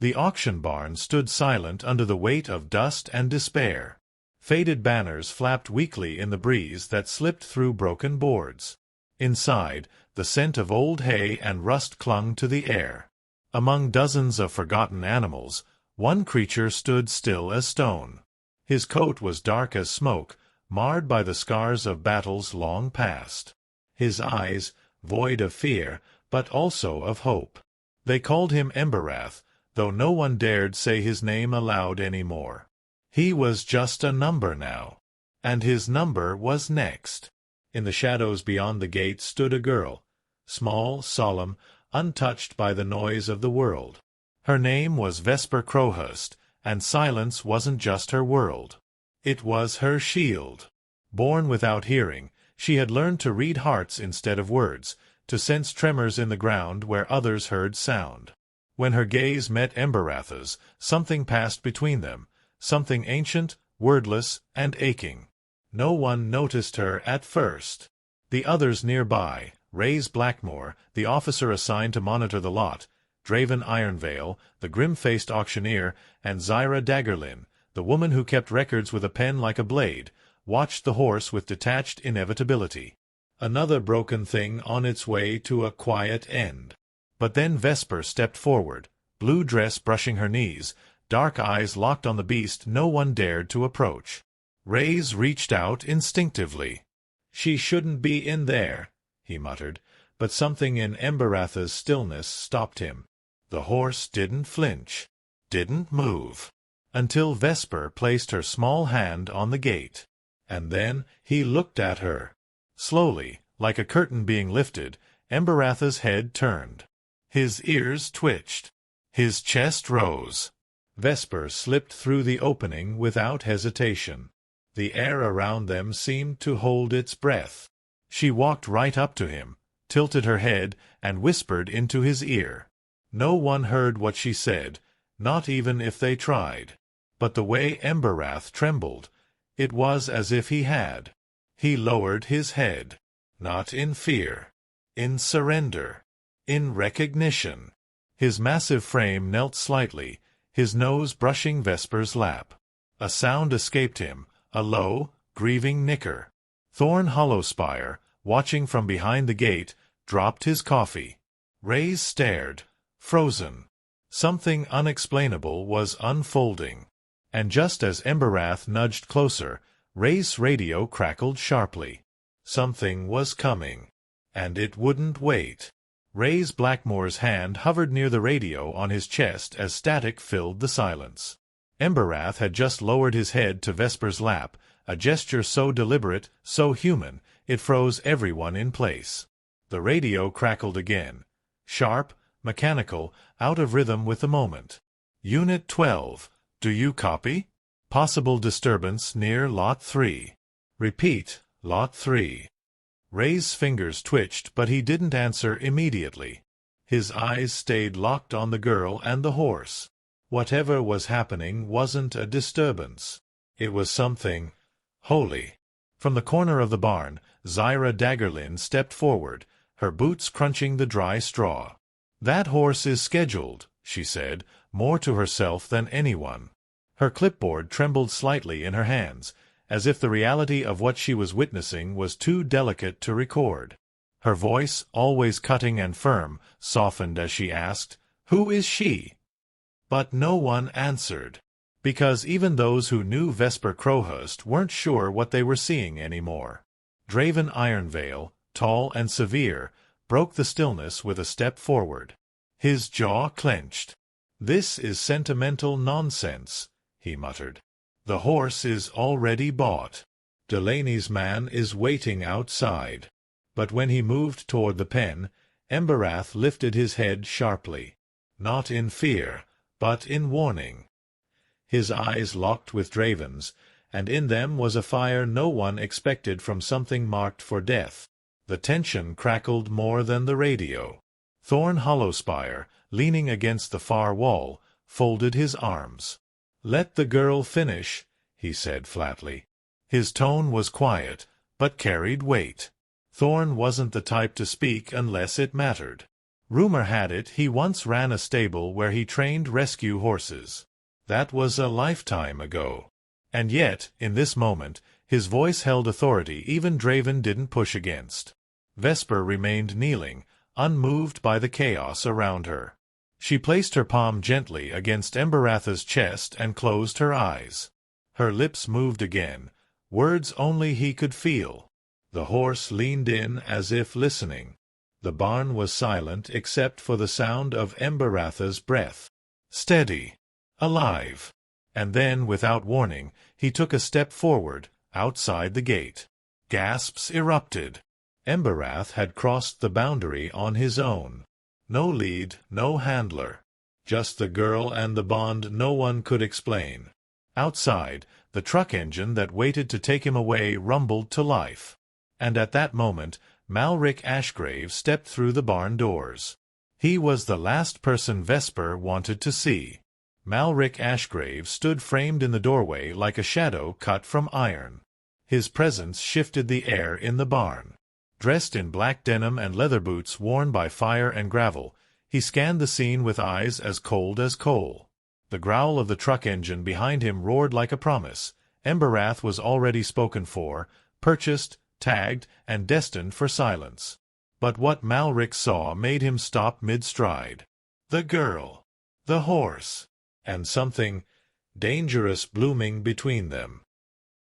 The auction barn stood silent under the weight of dust and despair. Faded banners flapped weakly in the breeze that slipped through broken boards. Inside, the scent of old hay and rust clung to the air. Among dozens of forgotten animals, one creature stood still as stone. His coat was dark as smoke, marred by the scars of battles long past. His eyes, void of fear, but also of hope. They called him Emberrath, though no one dared say his name aloud any more. He was just a number now. And his number was next. In the shadows beyond the gate stood a girl, small, solemn, untouched by the noise of the world. Her name was Vesper Crowhurst, and silence wasn't just her world. It was her shield. Born without hearing, she had learned to read hearts instead of words, to sense tremors in the ground where others heard sound. When her gaze met Emberrath's, something passed between them, something ancient, wordless, and aching. No one noticed her at first. The others nearby, Rays Blackmore, the officer assigned to monitor the lot, Draven Ironvale, the grim-faced auctioneer, and Zyra Daggerlin, the woman who kept records with a pen like a blade, watched the horse with detached inevitability. Another broken thing on its way to a quiet end. But then Vesper stepped forward, blue dress brushing her knees, dark eyes locked on the beast no one dared to approach. Rays reached out instinctively. "She shouldn't be in there," he muttered, but something in Emberrath's stillness stopped him. The horse didn't flinch, didn't move, until Vesper placed her small hand on the gate. And then he looked at her. Slowly, like a curtain being lifted, Emberrath's head turned. His ears twitched. His chest rose. Vesper slipped through the opening without hesitation. The air around them seemed to hold its breath. She walked right up to him, tilted her head, and whispered into his ear. No one heard what she said, not even if they tried. But the way Emberrath trembled, it was as if he had. He lowered his head. Not in fear. In surrender. In recognition. His massive frame knelt slightly, his nose brushing Vesper's lap. A sound escaped him, a low, grieving nicker. Thorn Hollowspire, watching from behind the gate, dropped his coffee. Rays stared, frozen. Something unexplainable was unfolding. And just as Emberrath nudged closer, Rays' radio crackled sharply. Something was coming. And it wouldn't wait. Rays Blackmore's hand hovered near the radio on his chest as static filled the silence. Emberrath had just lowered his head to Vesper's lap, a gesture so deliberate, so human, it froze everyone in place. The radio crackled again. Sharp, mechanical, out of rhythm with the moment. "Unit 12, do you copy? Possible disturbance near Lot 3. Repeat, Lot 3. Ray's fingers twitched, but he didn't answer immediately. His eyes stayed locked on the girl and the horse. Whatever was happening wasn't a disturbance. It was something holy. From the corner of the barn, Zyra Daggerlin stepped forward, her boots crunching the dry straw. "That horse is scheduled," she said, more to herself than anyone. Her clipboard trembled slightly in her hands, as if the reality of what she was witnessing was too delicate to record. Her voice, always cutting and firm, softened as she asked, "Who is she?" But no one answered, because even those who knew Vesper Crowhurst weren't sure what they were seeing anymore. Draven Ironvale, tall and severe, broke the stillness with a step forward. His jaw clenched. "This is sentimental nonsense," he muttered. "The horse is already bought. Delaney's man is waiting outside." But when he moved toward the pen, Emberrath lifted his head sharply. Not in fear, but in warning. His eyes locked with Draven's, and in them was a fire no one expected from something marked for death. The tension crackled more than the radio. Thorn Hollowspire, leaning against the far wall, folded his arms. "Let the girl finish," he said flatly. His tone was quiet, but carried weight. Thorn wasn't the type to speak unless it mattered. Rumor had it he once ran a stable where he trained rescue horses. That was a lifetime ago. And yet, in this moment, his voice held authority even Draven didn't push against. Vesper remained kneeling, unmoved by the chaos around her. She placed her palm gently against Emberatha's chest and closed her eyes. Her lips moved again, words only he could feel. The horse leaned in as if listening. The barn was silent except for the sound of Emberatha's breath. Steady. Alive. And then, without warning, he took a step forward, outside the gate. Gasps erupted. Emberath had crossed the boundary on his own. No lead, no handler. Just the girl and the bond no one could explain. Outside, the truck engine that waited to take him away rumbled to life. And at that moment, Malric Ashgrave stepped through the barn doors. He was the last person Vesper wanted to see. Malric Ashgrave stood framed in the doorway like a shadow cut from iron. His presence shifted the air in the barn. Dressed in black denim and leather boots worn by fire and gravel, he scanned the scene with eyes as cold as coal. The growl of the truck engine behind him roared like a promise. Emberath was already spoken for, purchased, tagged, and destined for silence. But what Malric saw made him stop mid-stride. The girl. The horse. And something dangerous blooming between them.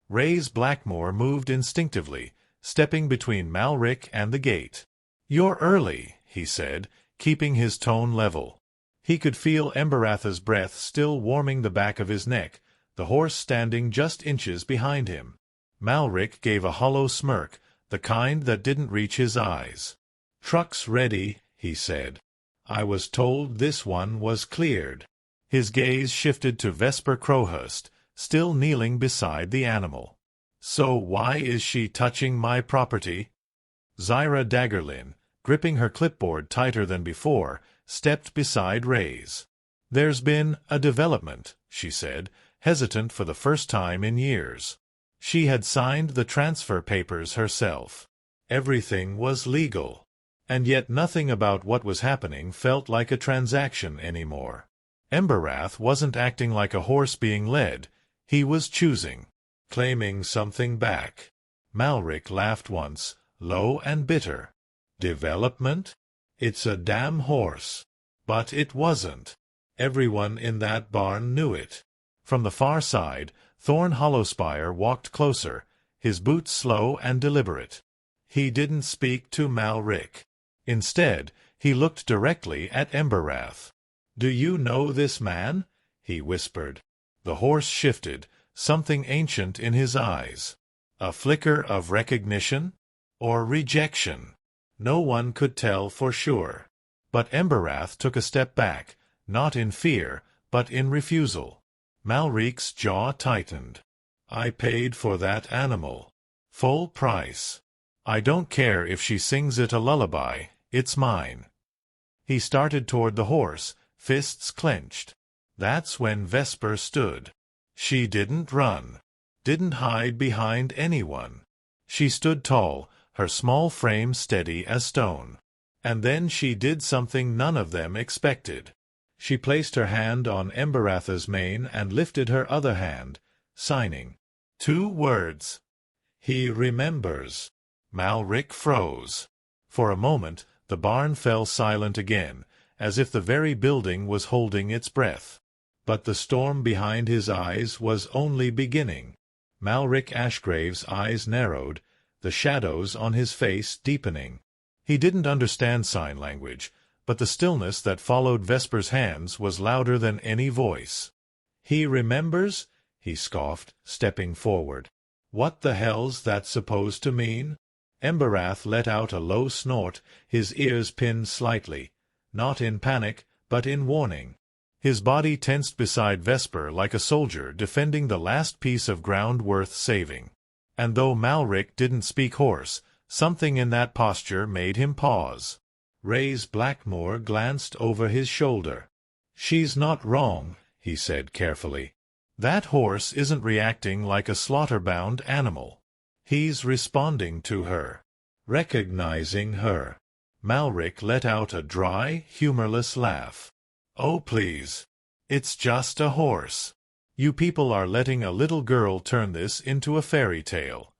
Rays Blackmore moved instinctively, stepping between Malric and the gate. "You're early," he said, keeping his tone level. He could feel Emberatha's breath still warming the back of his neck, the horse standing just inches behind him. Malric gave a hollow smirk, the kind that didn't reach his eyes. "Truck's ready," he said. "I was told this one was cleared." His gaze shifted to Vesper Crowhurst, still kneeling beside the animal. "So why is she touching my property?" Zyra Daggerlin, gripping her clipboard tighter than before, stepped beside Rays. "There's been a development," she said, hesitant for the first time in years. She had signed the transfer papers herself. Everything was legal. And yet nothing about what was happening felt like a transaction anymore. Emberath wasn't acting like a horse being led. He was choosing. Claiming something back. Malric laughed once, low and bitter. "Development? It's a damn horse." But it wasn't. Everyone in that barn knew it. From the far side, Thorn Hollowspire walked closer, his boots slow and deliberate. He didn't speak to Malric. Instead, he looked directly at Emberath. "Do you know this man?" he whispered. The horse shifted, something ancient in his eyes. A flicker of recognition? Or rejection? No one could tell for sure. But Emberath took a step back, not in fear, but in refusal. Malric's jaw tightened. "I paid for that animal. Full price. I don't care if she sings it a lullaby, it's mine." He started toward the horse, fists clenched. That's when Vesper stood. She didn't run. Didn't hide behind anyone. She stood tall, her small frame steady as stone. And then she did something none of them expected. She placed her hand on Emberatha's mane and lifted her other hand, signing. 2 words. "He remembers." Malric froze. For a moment, the barn fell silent again, as if the very building was holding its breath. But the storm behind his eyes was only beginning. Malric Ashgrave's eyes narrowed, the shadows on his face deepening. He didn't understand sign language, but the stillness that followed Vesper's hands was louder than any voice. "He remembers?" he scoffed, stepping forward. "What the hell's that supposed to mean?" Emberath let out a low snort, his ears pinned slightly. Not in panic, but in warning. His body tensed beside Vesper like a soldier defending the last piece of ground worth saving. And though Malric didn't speak hoarse, something in that posture made him pause. Rays Blackmore glanced over his shoulder. "She's not wrong," he said carefully. "That horse isn't reacting like a slaughter-bound animal. He's responding to her. Recognizing her. Malric let out a dry, humorless laugh. "Oh, please. It's just a horse. You people are letting a little girl turn this into a fairy tale."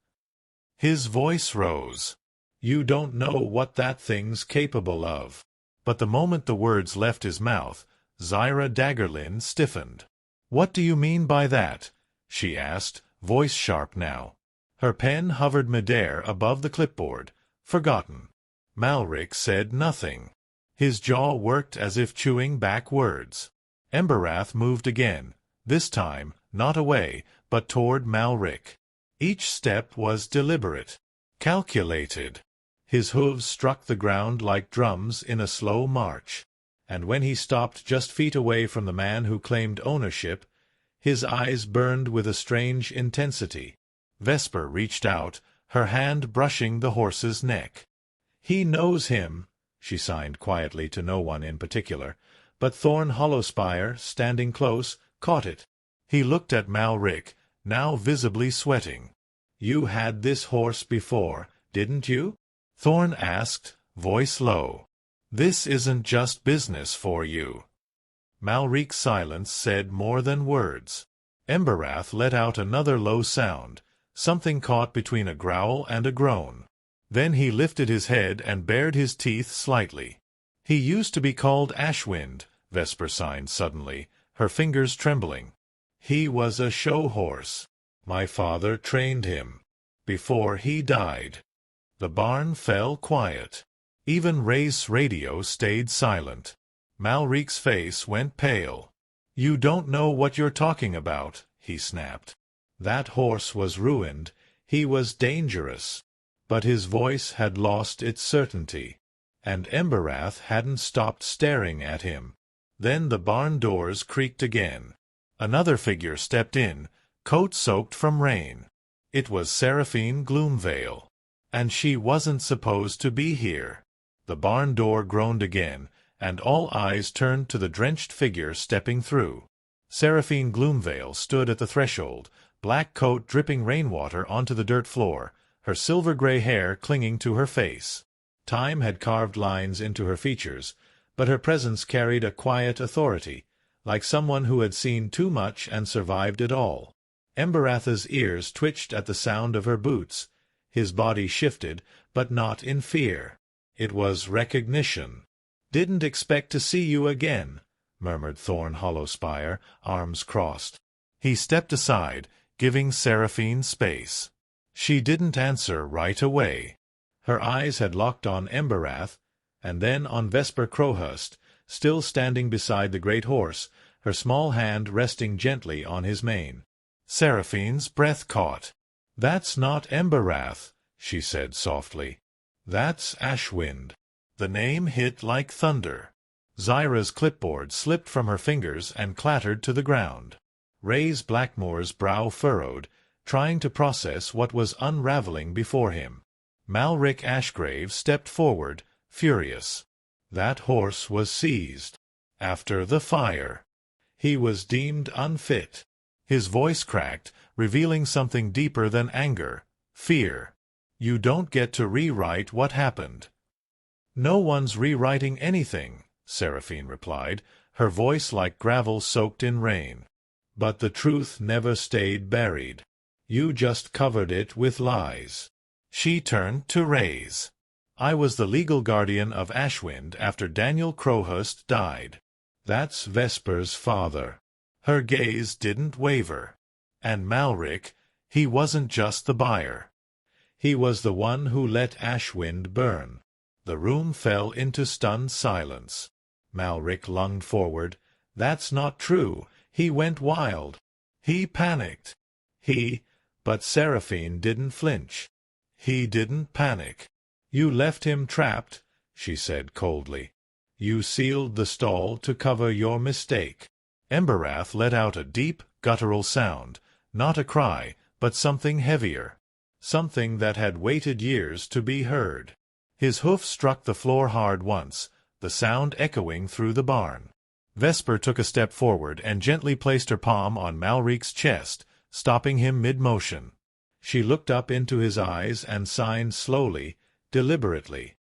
His voice rose. "You don't know what that thing's capable of." But the moment the words left his mouth, Zaira Daggerlin stiffened. "What do you mean by that?" she asked, voice sharp now. Her pen hovered midair above the clipboard. "Forgotten." Malric said nothing. His jaw worked as if chewing back words. Emberath moved again, this time not away, but toward Malric. Each step was deliberate, calculated. His hooves struck the ground like drums in a slow march, and when he stopped just feet away from the man who claimed ownership, his eyes burned with a strange intensity. Vesper reached out, her hand brushing the horse's neck. "He knows him," she signed quietly to no one in particular, but Thorn Hollowspire, standing close, caught it. He looked at Malric, now visibly sweating. "You had this horse before, didn't you?" Thorn asked, voice low. "This isn't just business for you." Malric's silence said more than words. Emberath let out another low sound, something caught between a growl and a groan. Then he lifted his head and bared his teeth slightly. "He used to be called Ashwind," Vesper signed suddenly, her fingers trembling. "He was a show horse. My father trained him. Before he died." The barn fell quiet. Even Ray's radio stayed silent. Malric's face went pale. "You don't know what you're talking about," he snapped. "That horse was ruined. He was dangerous." But his voice had lost its certainty, and Emberath hadn't stopped staring at him. Then the barn doors creaked again. Another figure stepped in, coat soaked from rain. It was Seraphine Gloomvale. And she wasn't supposed to be here. The barn door groaned again, and all eyes turned to the drenched figure stepping through. Seraphine Gloomvale stood at the threshold, black coat dripping rainwater onto the dirt floor, her silver-gray hair clinging to her face. Time had carved lines into her features, but her presence carried a quiet authority, like someone who had seen too much and survived it all. Emberath's ears twitched at the sound of her boots. His body shifted, but not in fear. It was recognition. "Didn't expect to see you again," murmured Thorn Hollowspire, arms crossed. He stepped aside, giving Seraphine space. She didn't answer right away. Her eyes had locked on Emberath, and then on Vesper Crowhurst, still standing beside the great horse, her small hand resting gently on his mane. Seraphine's breath caught. "That's not Emberath," she said softly. "That's Ashwind." The name hit like thunder. Zaira's clipboard slipped from her fingers and clattered to the ground. Ray's Blackmore's brow furrowed, trying to process what was unraveling before him. Malric Ashgrave stepped forward, furious. That horse was seized. After the fire. He was deemed unfit. His voice cracked, revealing something deeper than anger, fear. "You don't get to rewrite what happened." "No one's rewriting anything," Seraphine replied, her voice like gravel soaked in rain. "But the truth never stayed buried. You just covered it with lies." She turned to Rays. "I was the legal guardian of Ashwind after Daniel Crowhurst died. That's Vesper's father." Her gaze didn't waver. "And Malric, he wasn't just the buyer. He was the one who let Ashwind burn." The room fell into stunned silence. Malric lunged forward. "That's not true. He went wild. He panicked. But Seraphine didn't flinch. "He didn't panic. You left him trapped," she said coldly. "You sealed the stall to cover your mistake." Emberath let out a deep, guttural sound, not a cry, but something heavier. Something that had waited years to be heard. His hoof struck the floor hard once, the sound echoing through the barn. Vesper took a step forward and gently placed her palm on Malric's chest, stopping him mid-motion. She looked up into his eyes and signed slowly, deliberately.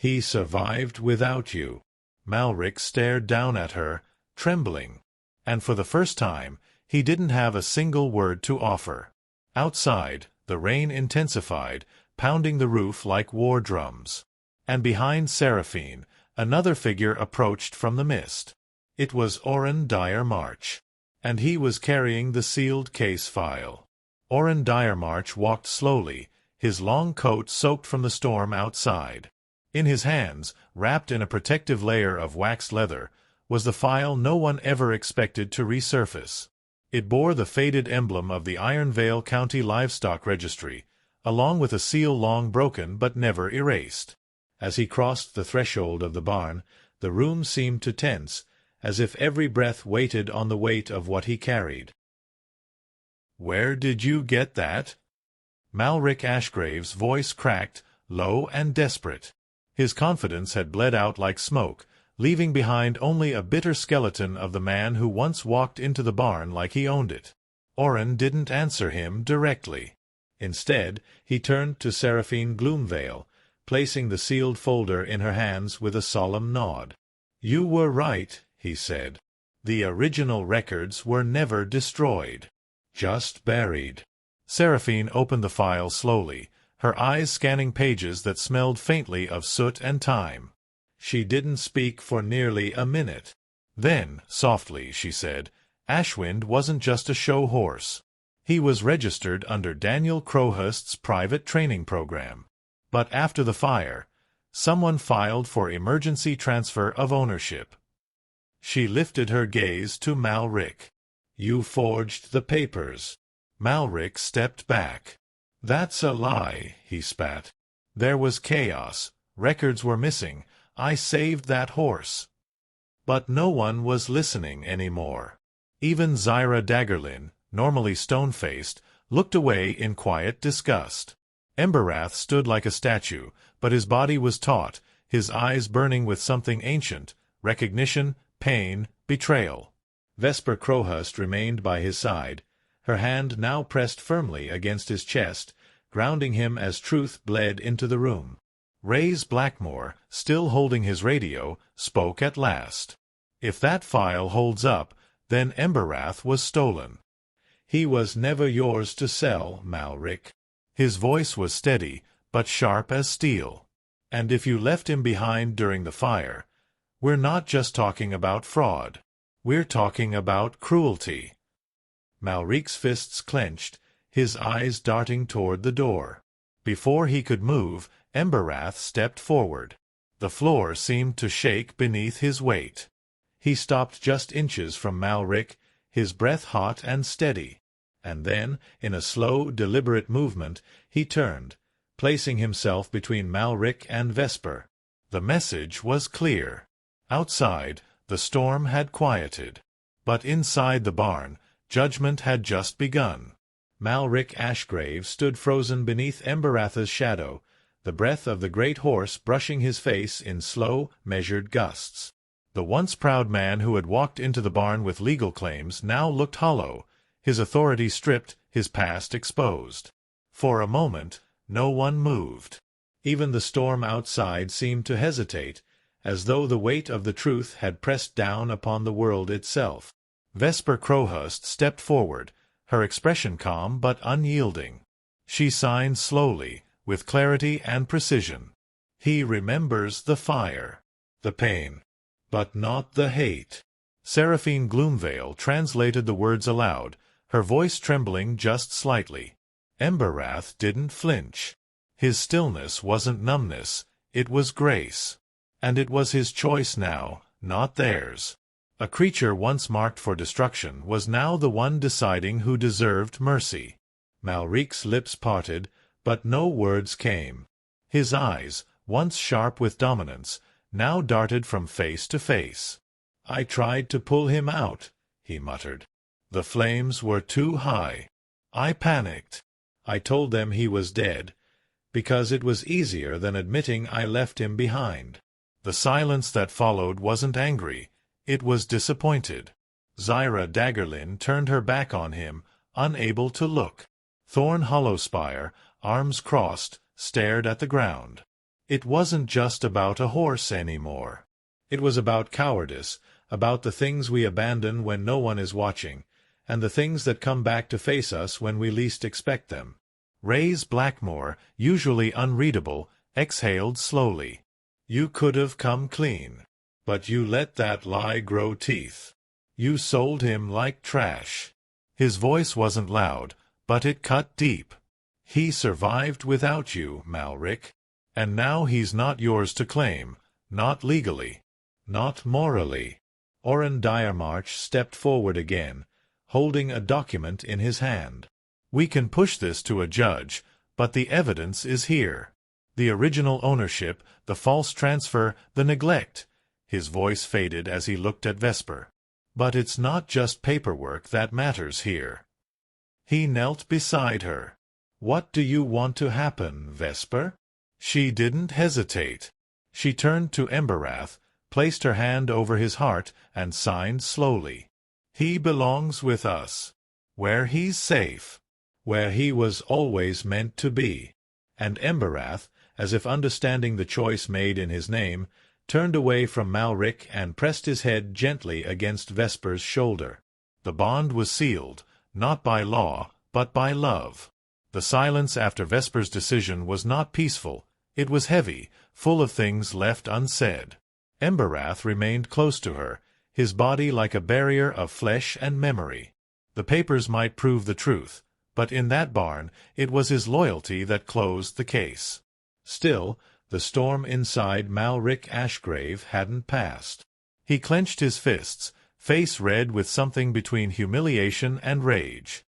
He survived without you. Malric stared down at her, trembling. And for the first time, he didn't have a single word to offer. Outside, the rain intensified, pounding the roof like war drums. And behind Seraphine, another figure approached from the mist. It was Oren Dyer-March. And he was carrying the sealed case file. Oren Dyer-March walked slowly, his long coat soaked from the storm outside. In his hands, wrapped in a protective layer of waxed leather, was the file no one ever expected to resurface. It bore the faded emblem of the Iron Vale County Livestock Registry, along with a seal long broken but never erased. As he crossed the threshold of the barn, the room seemed to tense, as if every breath waited on the weight of what he carried. "Where did you get that?" Malric Ashgrave's voice cracked, low and desperate. His confidence had bled out like smoke, leaving behind only a bitter skeleton of the man who once walked into the barn like he owned it. Oren didn't answer him directly. Instead, he turned to Seraphine Gloomvale, placing the sealed folder in her hands with a solemn nod. "You were right," he said. "The original records were never destroyed. Just buried." Seraphine opened the file slowly, her eyes scanning pages that smelled faintly of soot and time. She didn't speak for nearly a minute. Then, softly, she said, "Ashwind wasn't just a show horse. He was registered under Daniel Crowhurst's private training program. But after the fire, someone filed for emergency transfer of ownership." She lifted her gaze to Malric. "You forged the papers." Malric stepped back. "That's a lie," he spat. "There was chaos. Records were missing. I saved that horse." But no one was listening anymore. Even Zyra Daggerlin, normally stone-faced, looked away in quiet disgust. Emberrath stood like a statue, but his body was taut, his eyes burning with something ancient, recognition, pain, betrayal. Vesper Crowhurst remained by his side, her hand now pressed firmly against his chest, grounding him as truth bled into the room. Rays Blackmore, still holding his radio, spoke at last. "If that file holds up, then Emberrath was stolen. He was never yours to sell, Malric." His voice was steady, but sharp as steel. "And if you left him behind during the fire, we're not just talking about fraud. We're talking about cruelty." Malric's fists clenched, his eyes darting toward the door. Before he could move, Emberrath stepped forward. The floor seemed to shake beneath his weight. He stopped just inches from Malric, his breath hot and steady. And then, in a slow, deliberate movement, he turned, placing himself between Malric and Vesper. The message was clear. Outside, the storm had quieted. But inside the barn, judgment had just begun. Malric Ashgrave stood frozen beneath Emberrath's shadow, the breath of the great horse brushing his face in slow, measured gusts. The once proud man who had walked into the barn with legal claims now looked hollow, his authority stripped, his past exposed. For a moment, no one moved. Even the storm outside seemed to hesitate, as though the weight of the truth had pressed down upon the world itself. Vesper Crowhurst stepped forward, her expression calm but unyielding. She signed slowly, with clarity and precision. "He remembers the fire, the pain, but not the hate." Seraphine Gloomvale translated the words aloud, her voice trembling just slightly. Emberrath didn't flinch. His stillness wasn't numbness, it was grace. And it was his choice now, not theirs. A creature once marked for destruction was now the one deciding who deserved mercy. Malric's lips parted, but no words came. His eyes, once sharp with dominance, now darted from face to face. "I tried to pull him out," he muttered. "The flames were too high. I panicked. I told them he was dead, because it was easier than admitting I left him behind." The silence that followed wasn't angry. It was disappointed. Zyra Daggerlin turned her back on him, unable to look. Thorn Hollowspire, arms crossed, stared at the ground. It wasn't just about a horse anymore. It was about cowardice, about the things we abandon when no one is watching, and the things that come back to face us when we least expect them. Rays Blackmore, usually unreadable, exhaled slowly. You could have come clean. But you let that lie grow teeth. You sold him like trash. His voice wasn't loud, but it cut deep. He survived without you, Malric. And now he's not yours to claim, not legally, not morally. Orrin Diremarch stepped forward again, holding a document in his hand. We can push this to a judge, but the evidence is here. The original ownership, the false transfer, the neglect. His voice faded as he looked at Vesper. But it's not just paperwork that matters here. He knelt beside her. What do you want to happen, Vesper? She didn't hesitate. She turned to Emberrath, placed her hand over his heart, and signed slowly. He belongs with us. Where he's safe. Where he was always meant to be. And Emberrath, as if understanding the choice made in his name, turned away from Malric and pressed his head gently against Vesper's shoulder. The bond was sealed, not by law, but by love. The silence after Vesper's decision was not peaceful. It was heavy, full of things left unsaid. Emberrath remained close to her, his body like a barrier of flesh and memory. The papers might prove the truth, but in that barn it was his loyalty that closed the case. Still, the storm inside Malric Ashgrave hadn't passed. He clenched his fists, face red with something between humiliation and rage.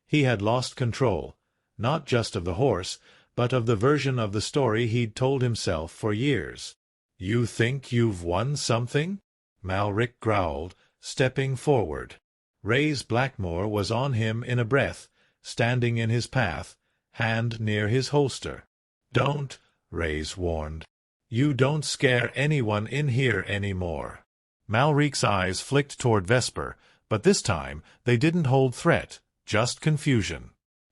He had lost control, not just of the horse, but of the version of the story he'd told himself for years. You think you've won something? Malric growled, stepping forward. Rays Blackmore was on him in a breath, standing in his path, hand near his holster. Don't, Rays warned. You don't scare anyone in here anymore. Malric's eyes flicked toward Vesper, but this time they didn't hold threat, just confusion.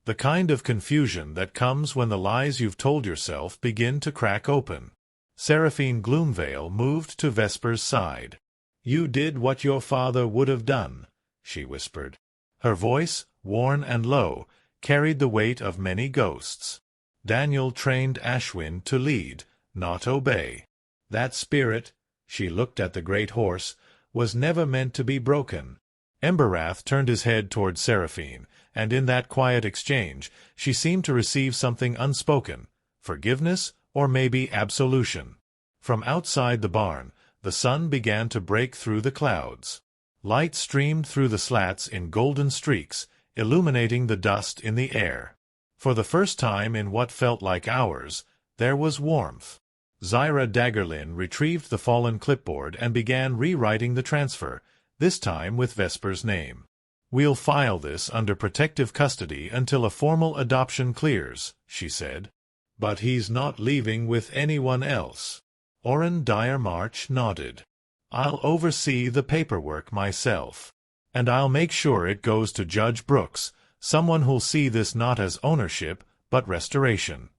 The kind of confusion that comes when the lies you've told yourself begin to crack open. Seraphine Gloomvale moved to Vesper's side. You did what your father would have done, she whispered. Her voice, worn and low, carried the weight of many ghosts. Daniel trained Ashwin to lead, not obey. That spirit, she looked at the great horse, was never meant to be broken. Emberrath turned his head toward Seraphine, and in that quiet exchange she seemed to receive something unspoken, forgiveness or maybe absolution. From outside the barn, the sun began to break through the clouds. Light streamed through the slats in golden streaks, illuminating the dust in the air. For the first time in what felt like hours, there was warmth. Zyra Daggerlin retrieved the fallen clipboard and began rewriting the transfer, this time with Vesper's name. We'll file this under protective custody until a formal adoption clears, she said. But he's not leaving with anyone else. Orrin Diremarch nodded. I'll oversee the paperwork myself. And I'll make sure it goes to Judge Brooks, someone who'll see this not as ownership, but restoration.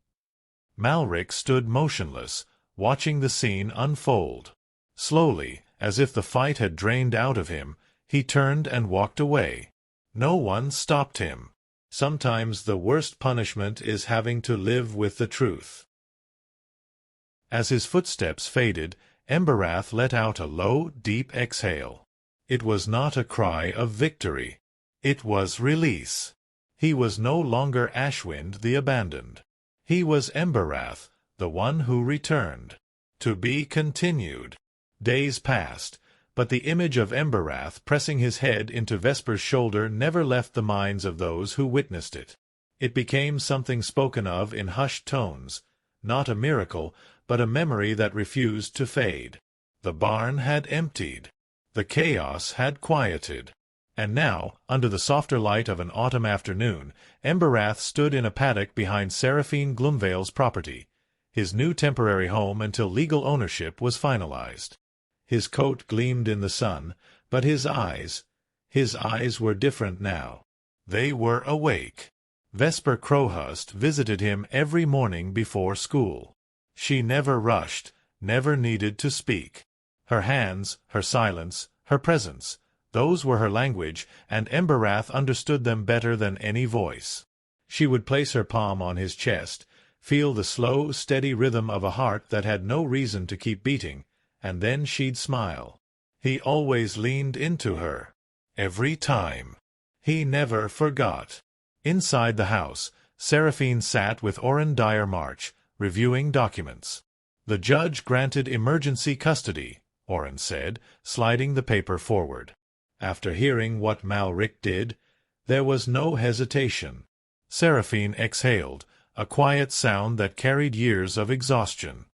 Malric stood motionless, watching the scene unfold. Slowly, as if the fight had drained out of him, he turned and walked away. No one stopped him. Sometimes the worst punishment is having to live with the truth. As his footsteps faded, Emberrath let out a low, deep exhale. It was not a cry of victory. It was release. He was no longer Ashwind the Abandoned. He was Emberrath, the one who returned. To be continued. Days passed, but the image of Emberrath pressing his head into Vesper's shoulder never left the minds of those who witnessed it. It became something spoken of in hushed tones, not a miracle, but a memory that refused to fade. The barn had emptied. The chaos had quieted. And now, under the softer light of an autumn afternoon, Emberrath stood in a paddock behind Seraphine Gloomvale's property, his new temporary home until legal ownership was finalized. His coat gleamed in the sun, but his eyes were different now. They were awake. Vesper Crowhurst visited him every morning before school. She never rushed, never needed to speak. Her hands, her silence, her presence, those were her language, and Emberrath understood them better than any voice. She would place her palm on his chest, feel the slow, steady rhythm of a heart that had no reason to keep beating, and then she'd smile. He always leaned into her. Every time. He never forgot. Inside the house, Seraphine sat with Orrin Dyer March, reviewing documents. The judge granted emergency custody, Orrin said, sliding the paper forward. After hearing what Malric did, there was no hesitation. Seraphine exhaled, a quiet sound that carried years of exhaustion.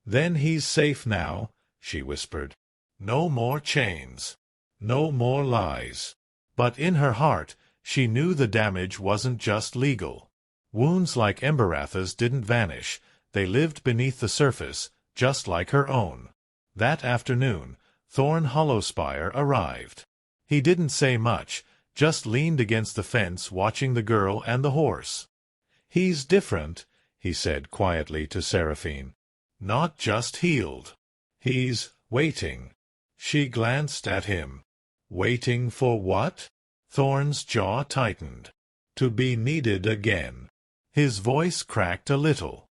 "Then he's safe now," she whispered. "No more chains. No more lies." But in her heart, she knew the damage wasn't just legal. Wounds like Emberrath's didn't vanish. They lived beneath the surface, just like her own. That afternoon, Thorn Hollowspire arrived. He didn't say much, just leaned against the fence watching the girl and the horse. "He's different," he said quietly to Seraphine. "Not just healed. He's waiting." She glanced at him. Waiting for what? Thorn's jaw tightened. To be needed again. His voice cracked a little.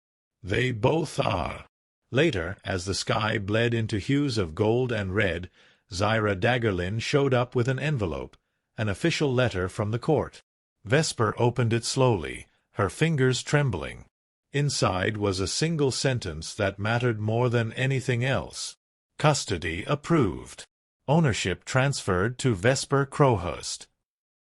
"They both are." Later, as the sky bled into hues of gold and red, Zyra Daggerlin showed up with an envelope, an official letter from the court. Vesper opened it slowly, her fingers trembling. Inside was a single sentence that mattered more than anything else. Custody approved. Ownership transferred to Vesper Crowhurst.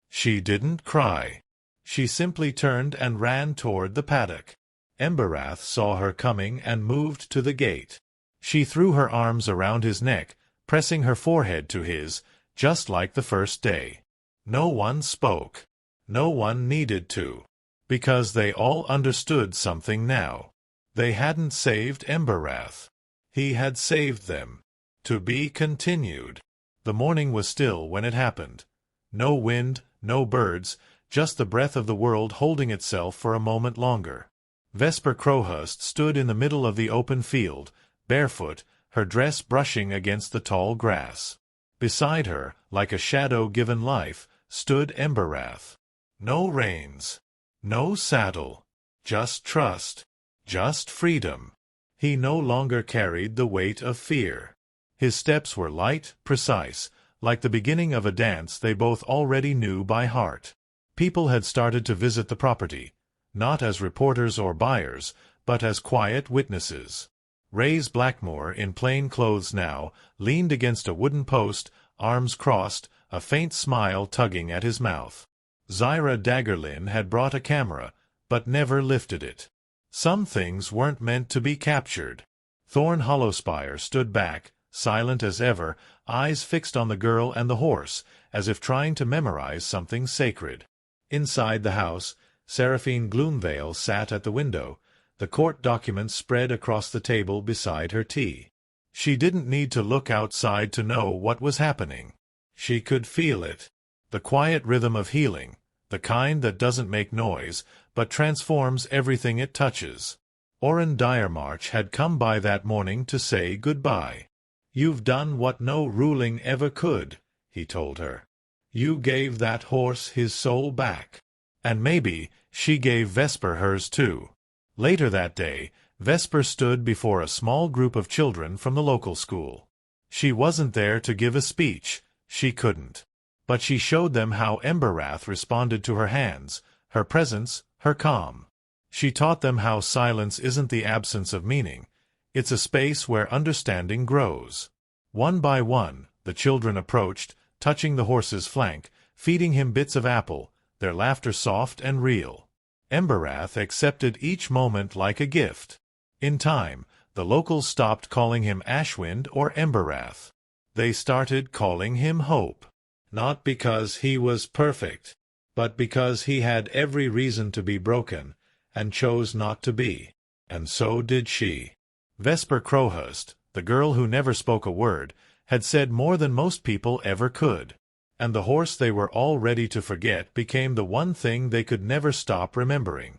She didn't cry. She simply turned and ran toward the paddock. Emberrath saw her coming and moved to the gate. She threw her arms around his neck, pressing her forehead to his, just like the first day. No one spoke. No one needed to. Because they all understood something now. They hadn't saved Emberrath. He had saved them. To be continued. The morning was still when it happened. No wind, no birds, just the breath of the world holding itself for a moment longer. Vesper Crowhurst stood in the middle of the open field, barefoot, her dress brushing against the tall grass. Beside her, like a shadow given life, stood Emberrath. No reins. No saddle. Just trust. Just freedom. He no longer carried the weight of fear. His steps were light, precise, like the beginning of a dance they both already knew by heart. People had started to visit the property, not as reporters or buyers, but as quiet witnesses. Rays Blackmore, in plain clothes now, leaned against a wooden post, arms crossed, a faint smile tugging at his mouth. Zyra Daggerlin had brought a camera, but never lifted it. Some things weren't meant to be captured. Thorn Hollowspire stood back, silent as ever, eyes fixed on the girl and the horse, as if trying to memorize something sacred. Inside the house, Seraphine Gloomvale sat at the window, the court documents spread across the table beside her tea. She didn't need to look outside to know what was happening. She could feel it. The quiet rhythm of healing, the kind that doesn't make noise, but transforms everything it touches. Orrin Dyer March had come by that morning to say goodbye. "You've done what no ruling ever could," he told her. "You gave that horse his soul back." And maybe she gave Vesper hers too. Later that day, Vesper stood before a small group of children from the local school. She wasn't there to give a speech. She couldn't. But she showed them how Emberrath responded to her hands, her presence, her calm. She taught them how silence isn't the absence of meaning. It's a space where understanding grows. One by one, the children approached, touching the horse's flank, feeding him bits of apple, their laughter soft and real. Emberrath accepted each moment like a gift. In time, the locals stopped calling him Ashwind or Emberrath. They started calling him Hope. Not because he was perfect, but because he had every reason to be broken, and chose not to be. And so did she. Vesper Crowhurst, the girl who never spoke a word, had said more than most people ever could. And the horse they were all ready to forget became the one thing they could never stop remembering.